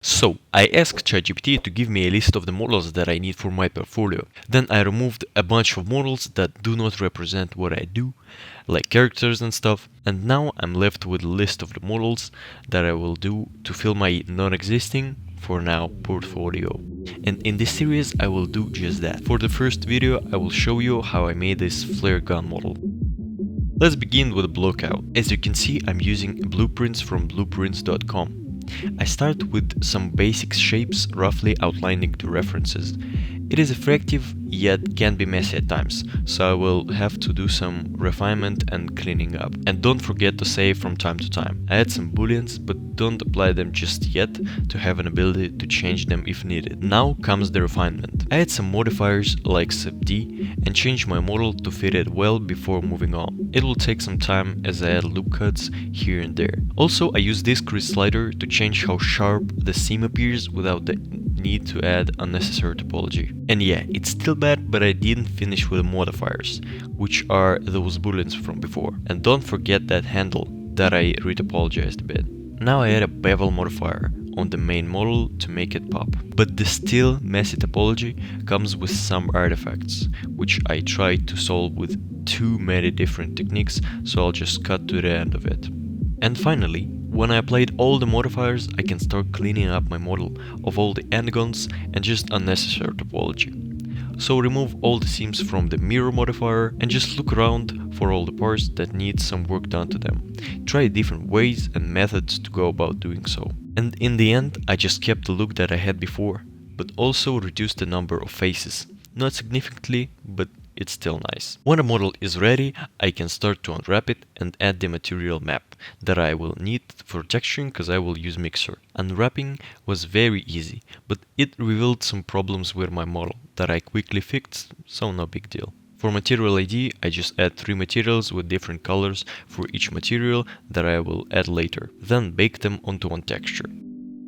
So, I asked ChatGPT to give me a list of the models that I need for my portfolio. Then I removed a bunch of models that do not represent what I do, like characters and stuff, and now I'm left with a list of the models that I will do to fill my non-existing, for now, portfolio. And in this series I will do just that. For the first video I will show you how I made this flare gun model. Let's begin with a blockout. As you can see, I'm using blueprints from blueprints.com. I start with some basic shapes, roughly outlining the references. It is effective, yet can be messy at times, so I will have to do some refinement and cleaning up. And don't forget to save from time to time. I add some booleans, but don't apply them just yet to have an ability to change them if needed. Now comes the refinement. I add some modifiers like subd and change my model to fit it well before moving on. It will take some time as I add loop cuts here and there. Also, I use this crease slider to change how sharp the seam appears without the need to add unnecessary topology. And yeah, it's still bad, but I didn't finish with the modifiers, which are those booleans from before. And don't forget that handle that I retopologized a bit. Now I add a bevel modifier on the main model to make it pop. But the still messy topology comes with some artifacts, which I tried to solve with too many different techniques, so I'll just cut to the end of it. And finally, when I applied all the modifiers, I can start cleaning up my model of all the endgons and just unnecessary topology. So remove all the seams from the mirror modifier and just look around for all the parts that need some work done to them. Try different ways and methods to go about doing so. And in the end, I just kept the look that I had before, but also reduced the number of faces. Not significantly, but it's still nice. When a model is ready, I can start to unwrap it and add the material map that I will need for texturing because I will use Mixer. Unwrapping was very easy, but it revealed some problems with my model that I quickly fixed, so no big deal. For material ID, I just add 3 materials with different colors for each material that I will add later, then bake them onto one texture.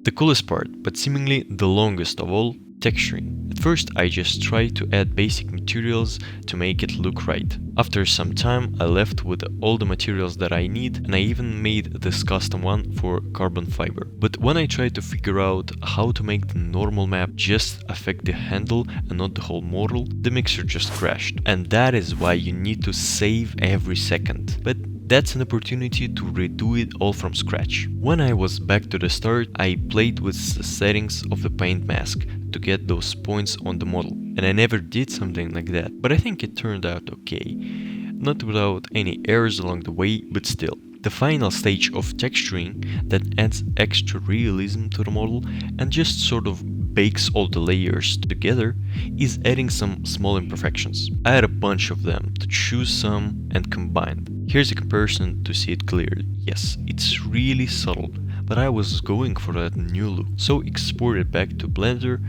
The coolest part, but seemingly the longest of all, texturing. At first I just tried to add basic materials to make it look right. After some time I left with all the materials that I need, and I even made this custom one for carbon fiber. But when I tried to figure out how to make the normal map just affect the handle and not the whole model, the mixer just crashed. And that is why you need to save every second. But that's an opportunity to redo it all from scratch. When I was back to the start, I played with the settings of the paint mask to get those points on the model, and I never did something like that, but I think it turned out okay. Not without any errors along the way, but still. The final stage of texturing that adds extra realism to the model and just sort of bakes all the layers together is adding some small imperfections. I had a bunch of them to choose some and combine. Here's a comparison to see it clearly. Yes, it's really subtle, but I was going for that new look, so export it back to Blender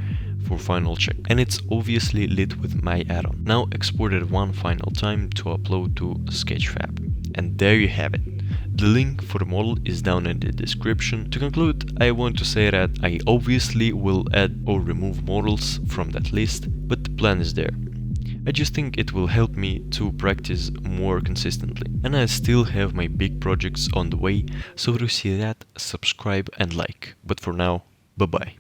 for final check. And it's obviously lit with my add-on. Now export it one final time to upload to Sketchfab. And there you have it. The link for the model is down in the description. To conclude, I want to say that I obviously will add or remove models from that list, but the plan is there. I just think it will help me to practice more consistently. And I still have my big projects on the way, so to see that, subscribe and like. But for now, bye bye.